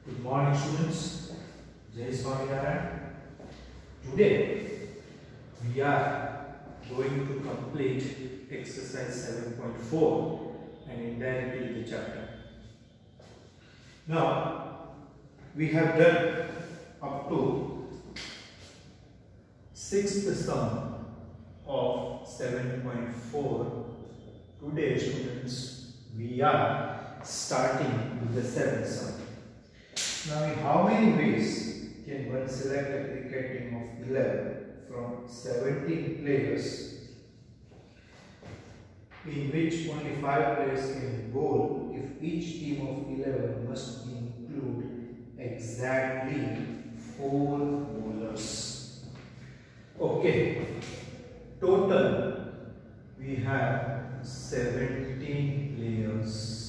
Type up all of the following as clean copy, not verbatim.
Good morning, students. Jai Swaminarayan. Today we are going to complete exercise 7.4 and indirectly the chapter. Now we have done up to 6th sum of 7.4. Today, students, we are starting with the 7th sum. Now, in how many ways can one select a cricket team of 11 from 17 players, in which only 5 players can bowl if each team of 11 must include exactly 4 bowlers? Okay, total we have 17 players.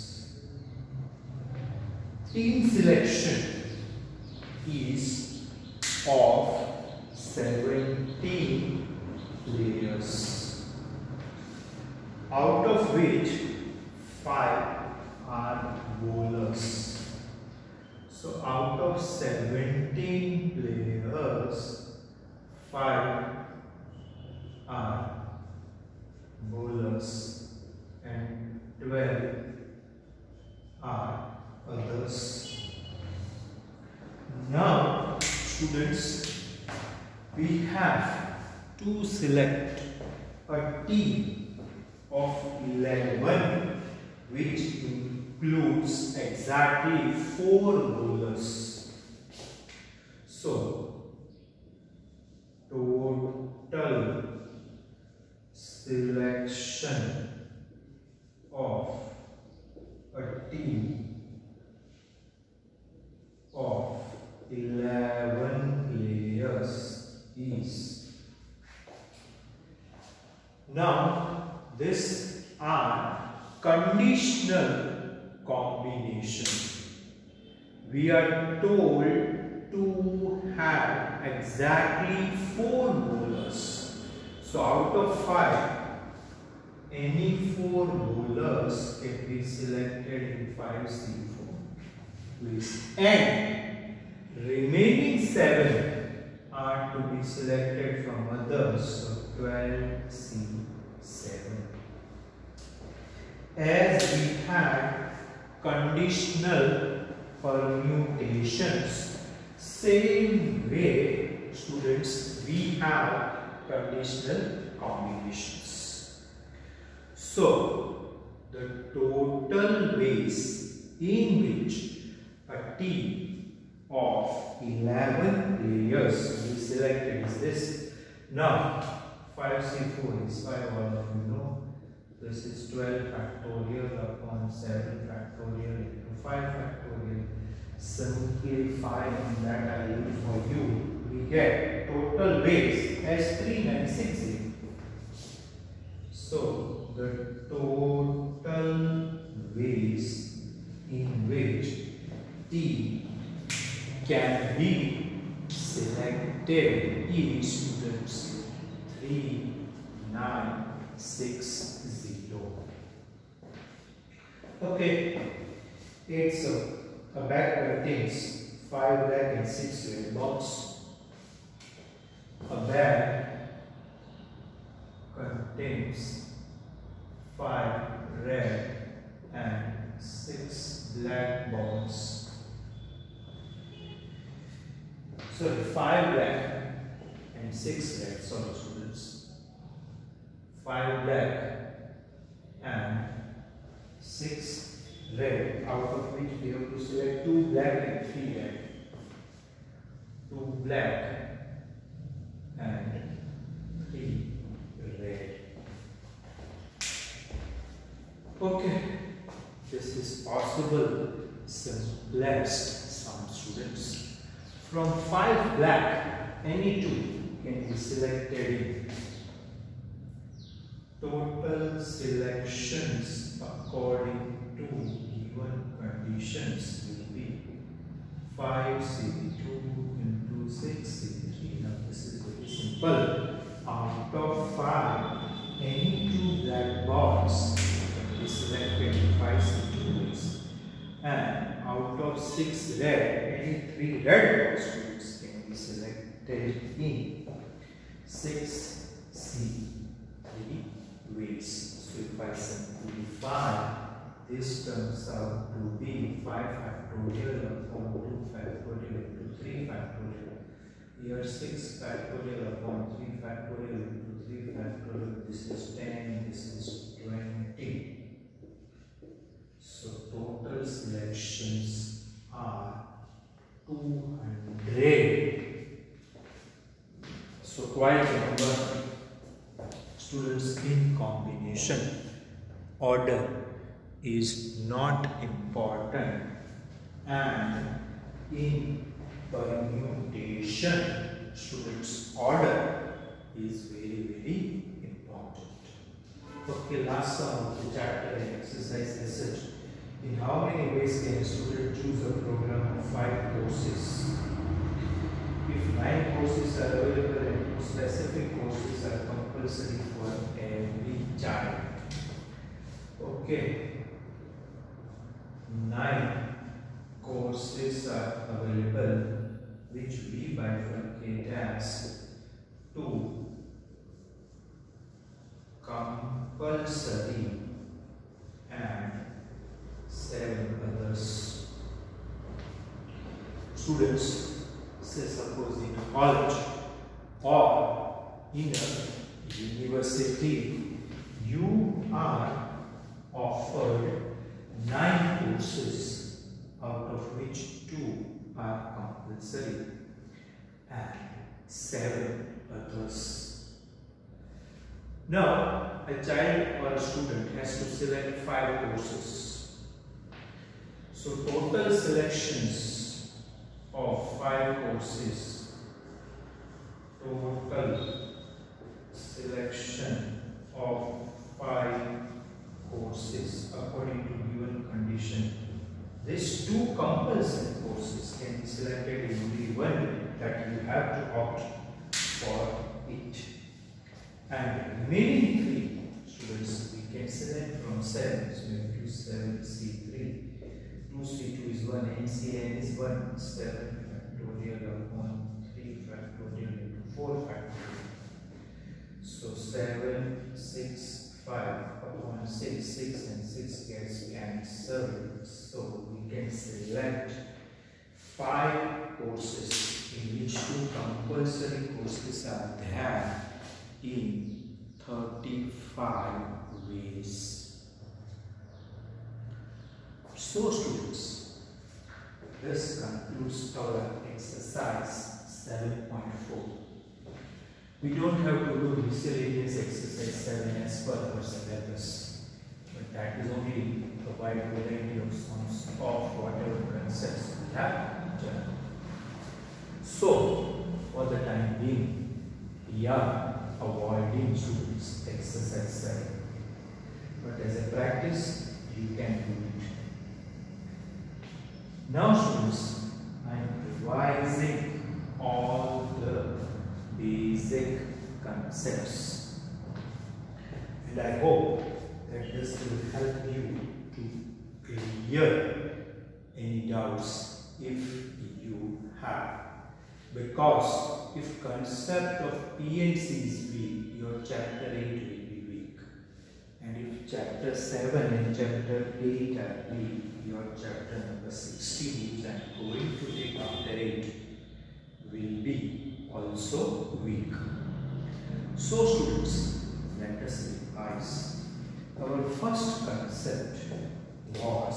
Team selection is of 17 players, out of which 5 are bowlers. So out of 17 players, 5 are bowlers and 12 are others. Now, students, we have to select a team of 11 which includes exactly 4 bowlers. So, total selection of a team of 11 players is. Now, these are conditional combination. We are told to have exactly 4 bowlers. So, out of 5, any 4 bowlers can be selected in 5C4 ways, and remaining 7 are to be selected from others. So 12C7. As we had conditional permutations, same way, students, we have conditional combinations. So the total ways in which a team of 11 players will be selected is this. Now, 5C4 is 5, all of you know. This is 12 factorial upon 7 factorial into 5 factorial. Simplifying that I leave for you, we get total ways as 3960. So, the total ways in which team can be selected is, students, 3, 9, 6, 0. Okay, it's a bag contains 5 black and 6 red balls. A bag contains 5 red and 6 black balls. So 5 black and 6 red, sorry students, 5 black and 6 red, out of which we have to select 2 black and 3 red. 2 black and 3 red. Okay, this is possible simplest sum, students. From 5 black, any 2 can be selected in. Total selections according to given conditions will be 5C2 into 6C3. Now this is very simple. Out of 5, any 2 black balls can be selected in 5C2 ways. And out of 6 red, any 3 red students can be selected in 6C3 ways. So if I simplify, this turns out to be 5 factorial upon 2 factorial into 3 factorial. Here 6 factorial upon 3 factorial into 3 factorial. This is 10, this is 20. So total selections are 200. So quite a number. Students, in combination, order is not important, and in permutation, students, order is very important. Okay, last sum of the chapter and exercise message. In how many ways can a student choose a program of 5 courses? If 9 courses are available and specific courses are compulsory for every child. Okay, 9 courses are available, which we bifurcate as 2 compulsory and 7 others. Students, say suppose in a college or in a university, you are offered 9 courses, out of which 2 are compulsory and 7 others. Now, a child or a student has to select 5 courses. So total selections of 5 courses, total selection of 5 courses according to given condition. These 2 compulsory courses can be selected in only one, that you have to opt for it. And remaining 3 students we can select from 7. So we have to 7C3. 2C2 is 1, NCN is 1, 7 factorial upon 3 factorial into 4 factorial. So 7, 6, 5 upon 6, 6 and 6 gets cancelled. So we can select 5 courses in which 2 compulsory courses are there in 35 ways. So students, this concludes our exercise 7.4. We don't have to do miscellaneous exercise 7 as per our syllabus, but that is only a wide variety of sums of whatever concepts we have done. So, for the time being, we are avoiding students exercise 7, but as a practice, you can do it. Now students, I am revising all the basic concepts, and I hope that this will help you to clear any doubts if you have. Because if concept of PNC is weak, your chapter 8 will be weak, and if chapter 7 and chapter 8 are weak, your chapter number 16, which I am going to take after 8, will be also weak. So students, let us revise. Our first concept was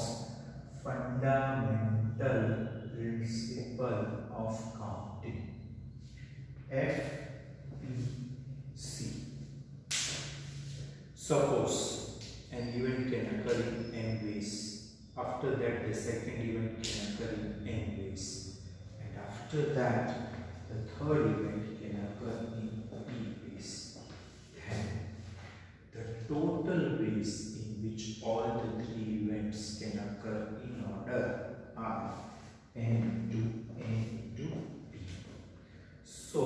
fundamental principle of counting, FPC. Suppose an event can occur in n ways. After that, the second event can occur in n ways, and after that, the third event can occur in p ways. Then, the total ways in which all the 3 events can occur in order are n to n to p. So,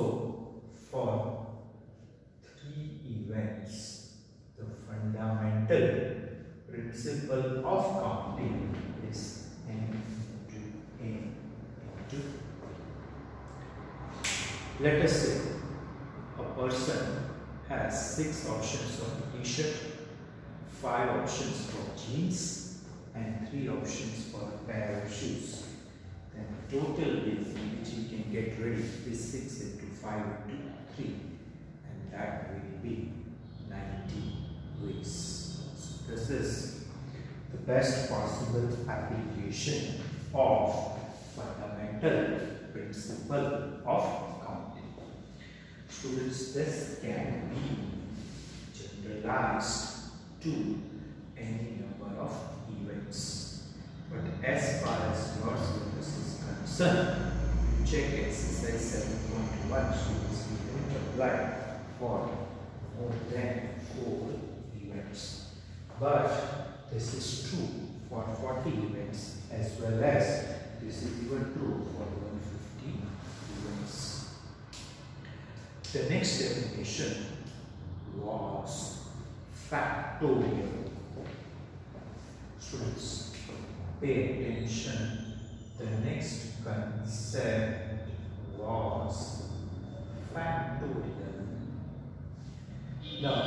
for 3 events, the fundamental principle of counting is n Let us say a person has 6 options of a t-shirt, 5 options for jeans and 3 options for a pair of shoes. Then the total weight which he can get ready is 6 into 5 into 3, and that will be 90 weights. So this is the best possible application of fundamental principle of counting. Students, this can be generalized to any number of events. But as far as your syllabus is concerned, you check exercise 7.1, students, we don't apply for more than 4 events. But this is true for 40 events as well as this is even true for 150 events. The next definition was factorial. Students, pay attention. The next concept was factorial. Now,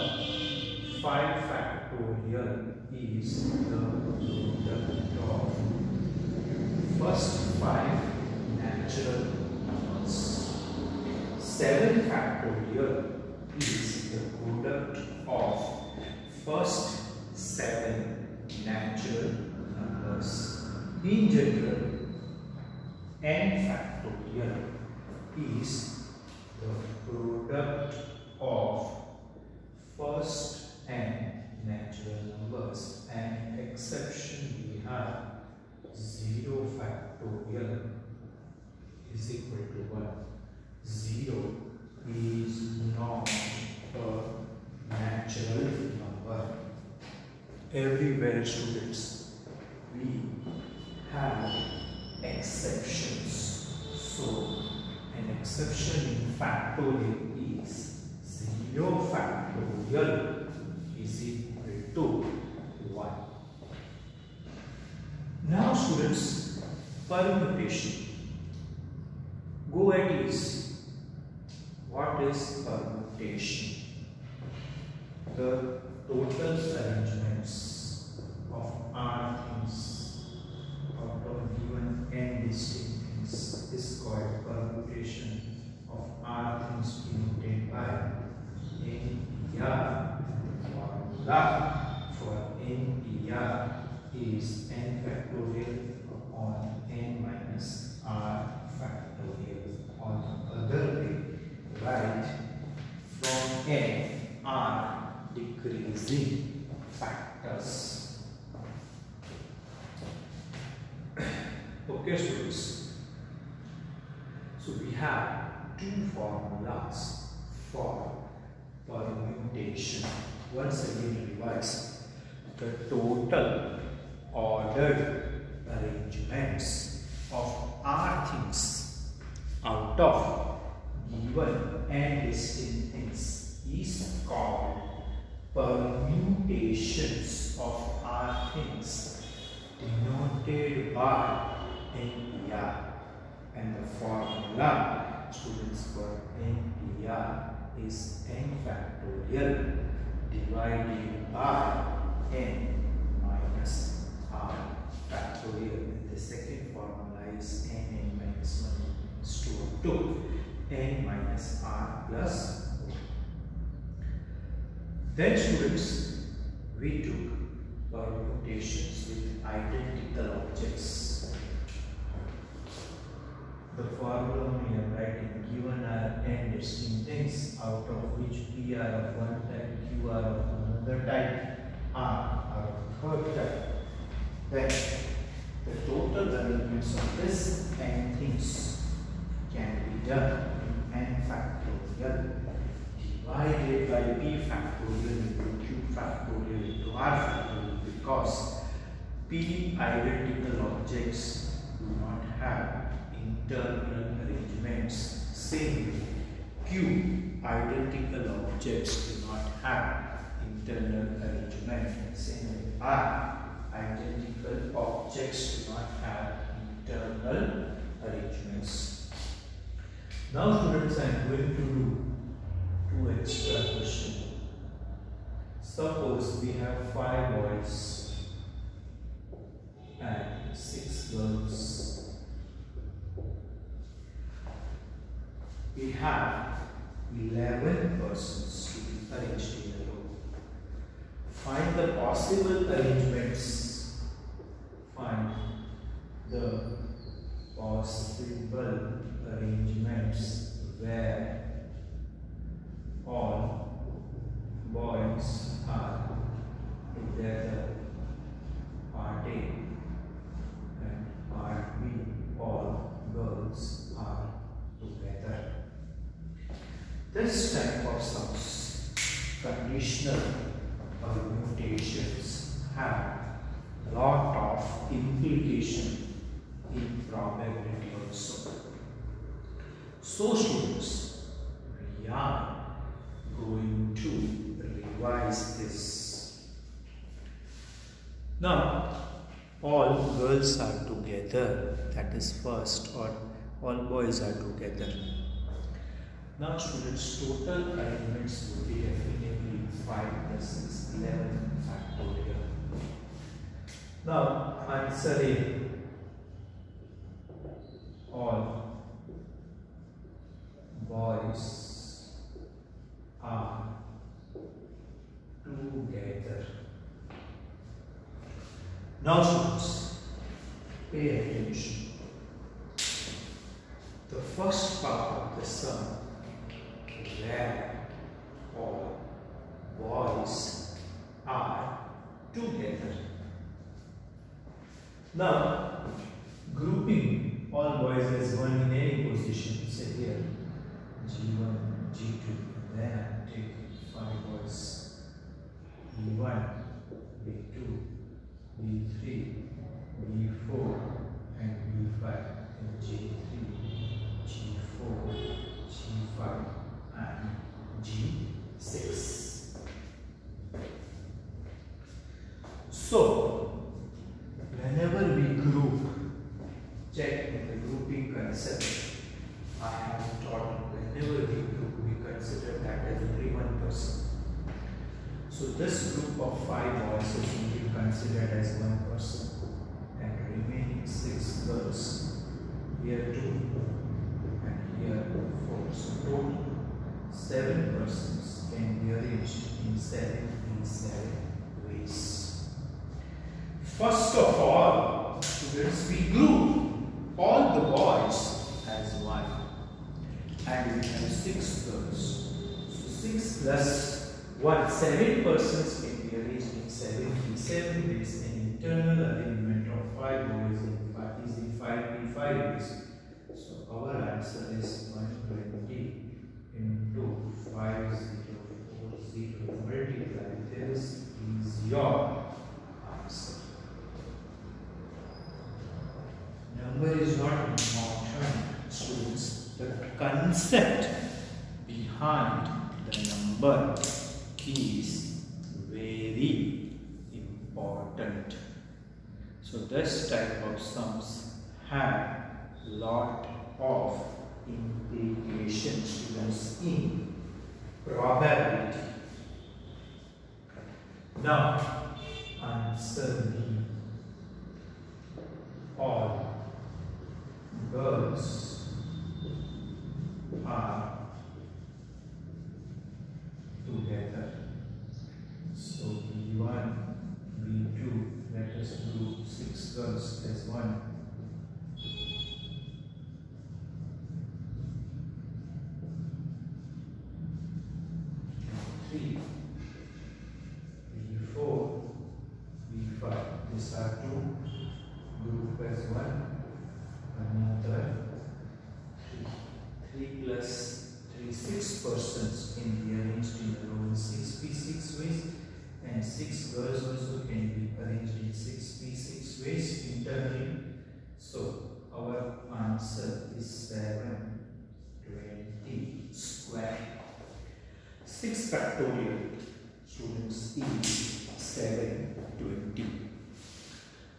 5 factorial is the product of first 5 natural numbers. 7 factorial is the product of first 7 natural numbers. In general, n factorial is the product of first n natural numbers, and exception we have 0 factorial is equal to 1. 0 is not a natural number. Everywhere, students, we have exceptions. So an exception in factorial is 0 factorial is equal to 1. Now, students, permutation. Go at ease. What is permutation? The total arrangements of R things out of given n distinct things is called permutation of R things denoted by NPR. Formula for NPR is n factorial upon n minus R factorial. On the other way, right, from n R decreasing factors. Okay, students. So we have 2 formulas for permutation. Once again, revise the total ordered arrangements of R things out of given n distinct things is called permutations of R things denoted by NPR, and the formula, students, for NPR is n factorial divided by n minus R factorial, and the second formula is n minus 1 is 2 n minus R plus 1. Then, students, we took permutations with identical objects. The formula we are writing, given are n distinct things, out of which P are of one type, Q are of another type, R are of third type. Then the total arrangements of this n things can be done in n factorial divided by P factorial into Q factorial into R factorial, because P identical objects do not have internal arrangements. Same way, Q identical objects do not have internal arrangement. Same way, R identical objects do not have internal arrangements. Now students, I am going to do two extra questions. Suppose we have 5 boys and 6 girls. We have 11 persons to be arranged in a row. Find the possible arrangements. Find the possible arrangements where all boys are together. Part A, and part B, all girls are together. This type of sums, conditional permutations, have lot of implication in probability also. So students, we are going to revise this. Now, all girls are together, that is first, or all boys are together. Now students, total arrangements would be definitely 5 plus 6, 11 factorial. Now answer A. All boys are together. Now students, pay attention. The first part of the sum, where all boys are together. Now, grouping all boys as one in any position, say here G1, G2, then I take 5 boys, B1, B2, B3, B4 and B5, and G3, G4, G5 and G6. So, whenever we group, check with the grouping concept. I have taught whenever we group, we consider that as only one person. So this group of 5 boys is only considered as one person, and remaining 6 girls, here 2 and here 4. So total 7 persons can be arranged in 7 ways. First of all, students, we group all the boys as one, and we have 6 girls. So 6 plus 1, 7 persons can be arranged in 7 ways. An internal arrangement of 5 boys is in 5 ways. So our answer is 120 into 5040 multiply this is your answer. Number is not important, students. The concept behind the number is very important. So this type of sums have lot of implications, students, in probability. Now answer B. All girls are together. So B1, B2, let us group 6 girls as one. B4, B5. These are 2. Group as 1. Another 3. 3 plus 3, 6 persons can be arranged in a row in 6 ways, and 6 girls also can be arranged in 6 ways internally. So our answer is 720 square. 6 factorial, students, is 720.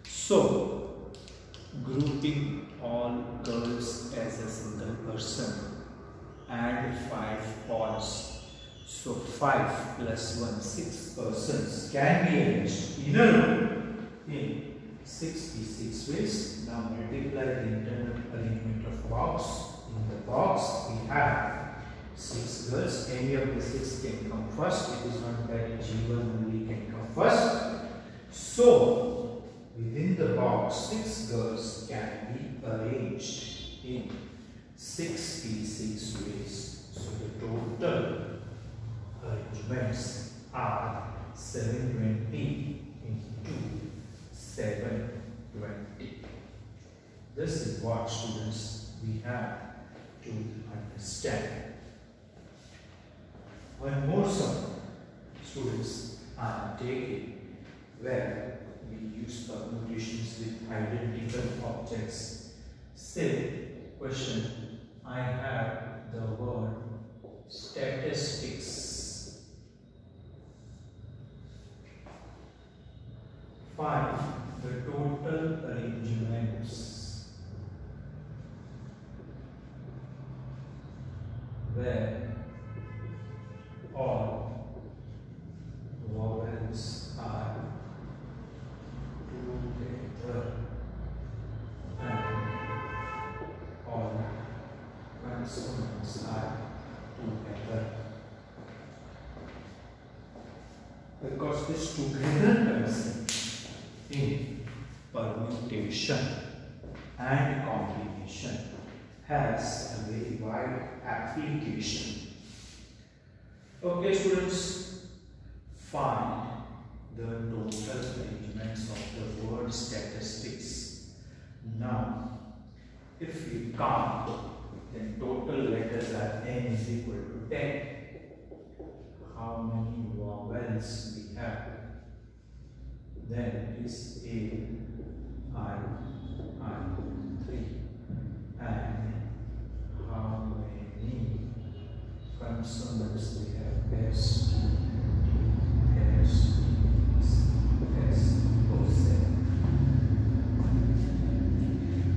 So grouping all girls as a single person, and 5 odds. So 5 plus 1, 6 persons can be arranged in a row in 66 ways. Now multiply the internal arrangement of box. In the box we have 6 girls. Any of the 6 can come first. It is not that G1 only can come first. So within the box 6 girls can be arranged in 66 ways. So the total arrangements are 720 into 720. This is what, students, we have to understand. One more sum, students, I am taking where we use permutations with identical objects. Say, question, I have the word statistics. Find the total arrangements where all vowels are together and all consonants are together. Because this together comes in permutation and combination has a very wide application. Okay, students, find the total arrangements of the word statistics. Now, if we count, then total letters are n is equal to 10. How many vowels we have? Then it is A, I, 3. And how many consonants we have? S, T, D, S, T, S, O, 7.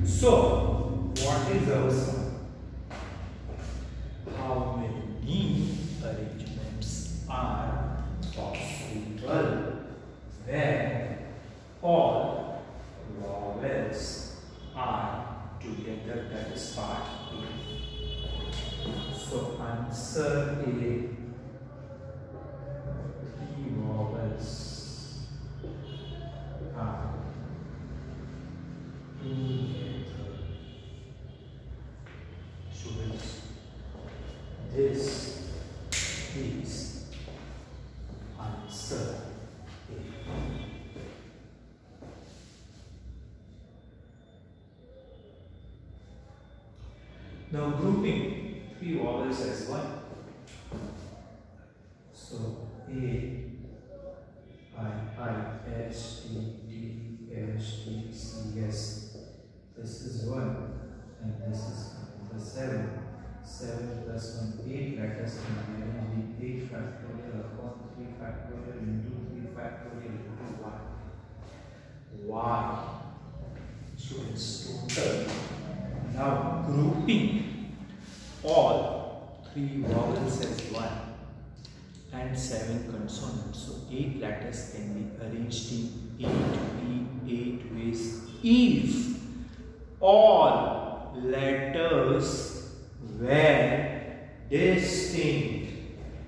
So, what is our sum? How many arrangements are possible where all vowels are together? That is part A. So answer A, 3 vowels are together. Students, this is answer A. Now grouping 3 vowels as one. So A, I, S, T, D, S, T, C, S. This is 1 and this is number 7. 7 plus 1, 8 letters can be arranged in 8 factorial upon 3 factorial into 3 factorial into 1. Why? Students, total. Now grouping all 3 vowels as 1 and 7 consonants. So 8 letters can be arranged in 8 ways if all letters were distinct.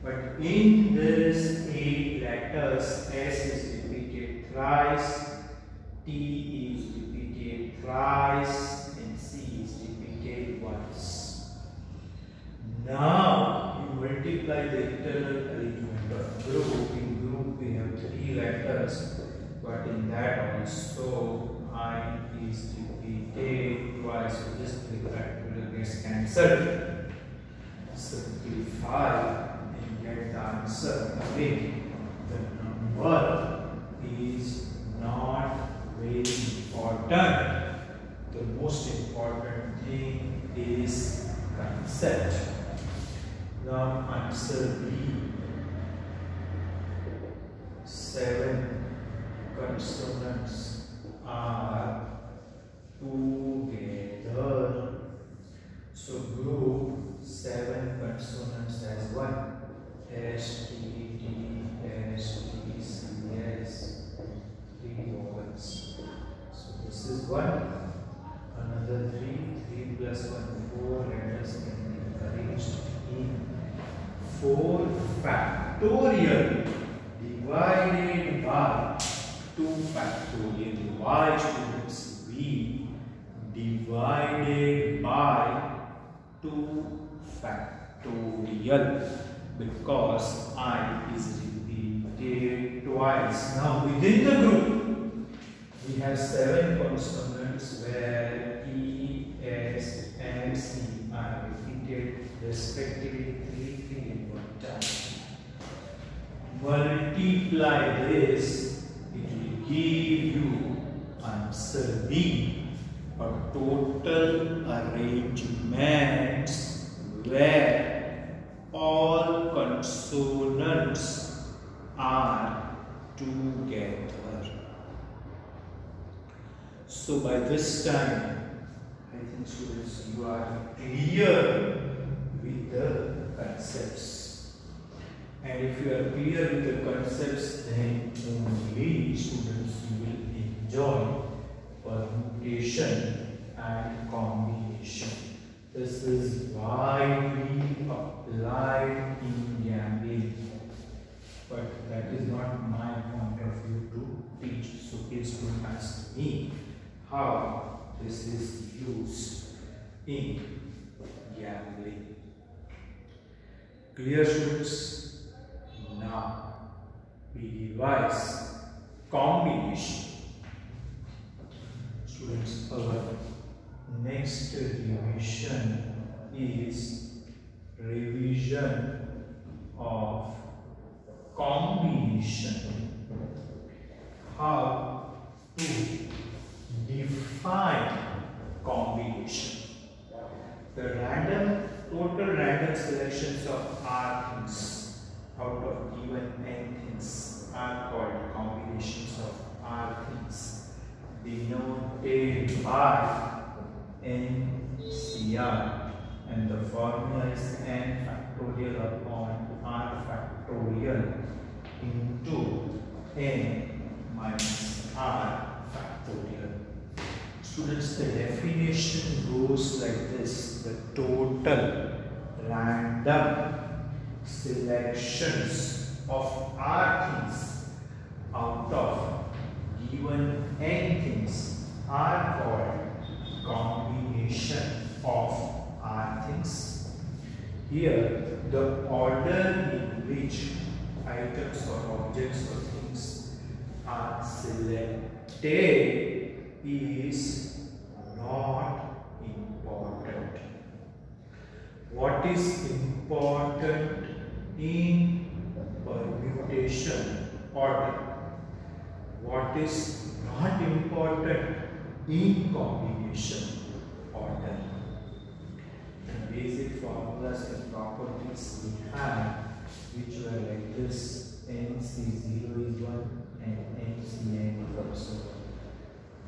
But in this 8 letters, S is repeated thrice, T is repeated thrice, and C is repeated once. Now you multiply the internal arrangement of group. In group we have 3 letters, but in that also I is repeated twice. So this 3 factorial gets cancelled. Simplify and get the answer again. The number is not very important. The most important thing is concept. Now answer B. 7 consonants are together. So group 7 plus 1, 4 letters can be arranged in 4 factorial divided by 2 factorial. Why, students? We divided by 2 factorial because I is repeated twice. Now within the group we have 7 consonants where E, S, and C are repeated respectively 3 in one time. Multiply this, it will give you answer B, a total arrangements where all consonants are together. So by this time, I think students, you are clear with the concepts. And if you are clear with the concepts, then only students you will enjoy permutation and combination. This is widely applied in gambling, but that is not my point of view to teach. So please don't ask me how this is used in gambling. Clear, students? Now we devise combination. Students, our next revision is revision of combination. How to define combination. The total random selections of R things out of given n things are called combinations of R things, denoted by NCR, and the formula is n factorial upon R factorial into n minus R factorial. Students, the definition goes like this: the total random selections of R things out of given n things are called combination of R things. Here, the order in which items or objects or things are selected is not important. What is important in permutation order? What is not important in combination order? The basic formulas and properties we have, which were like this: NC0 is 1 and NCn is also 1.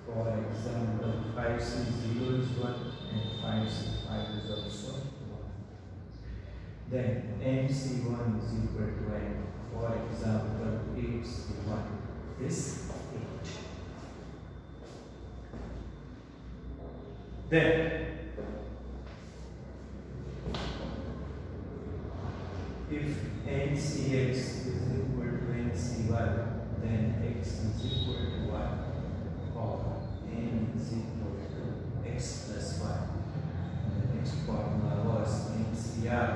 For example, 5C0 is 1 and 5C5 is also 1. Then MC1 is equal to n. For example, 8C1 is 8. Then, if NCx is equal to NC1, then x is equal to 1. Or n is equal to x plus 1. And the next formula was NCR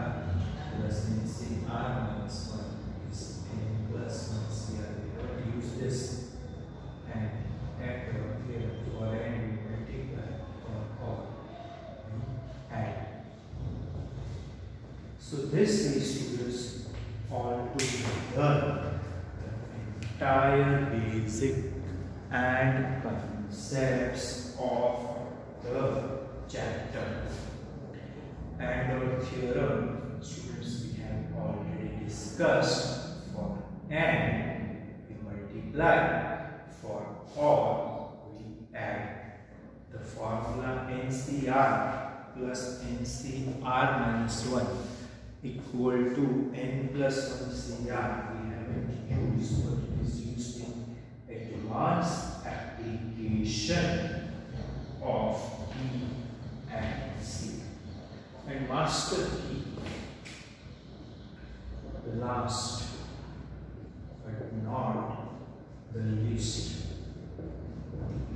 plus NCR minus 1 is n plus 1 CR. We have to use this and add over here. For n we multiply, or we add. So this is, students, all together the entire basic and concepts of the chapter. And our theorem, students, we have already discussed. For n we multiply, for all we add. The formula NCR plus NCR minus 1 equal to n plus 1 CR. We haven't used, but it is used in advanced application of E and C. and master key, the last but not the least.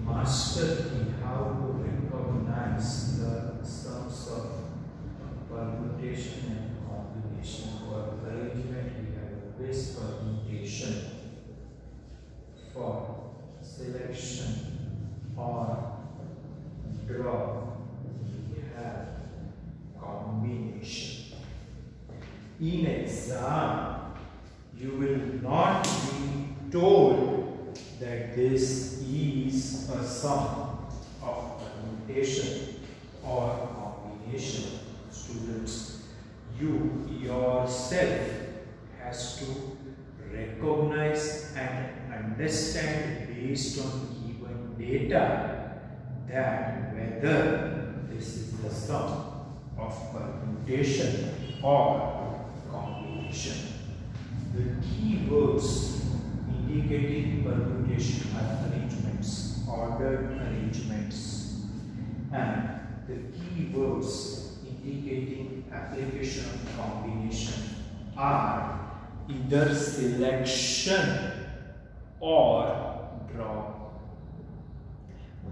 Master key, how to recognize the sums of permutation and combination. For arrangement we have a base permutation. For selection or draw we have combination. In exam you will not be told that this is a sum of permutation or combination. Students, you yourself has to recognize and understand based on given data that whether this is the sum of permutation or combination. The keywords indicating permutation are arrangements, ordered arrangements, and the keywords indicating application of combination are either selection or draw.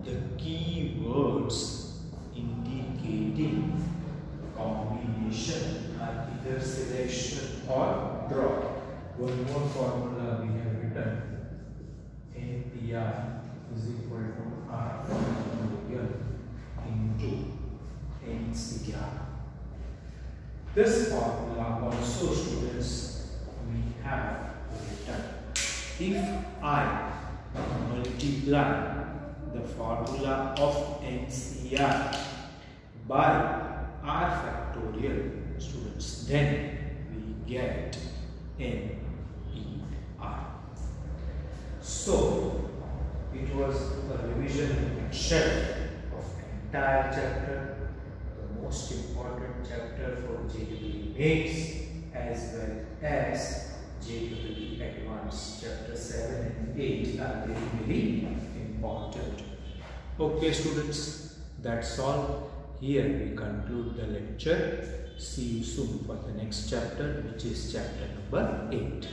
The keywords indicating combination are either selection or draw. One more formula we have written: NPR is equal to R factorial into NCR. This formula also, students, we have written. If I multiply the formula of NCR by R factorial, students, then we get NER. So it was a revision in itself of entire chapter, the most important chapter for JEE Mains as well as JEE Advanced. Chapter 7 and 8 are very important. Okay students, that's all. Here we conclude the lecture. See you soon for the next chapter, which is chapter number 8.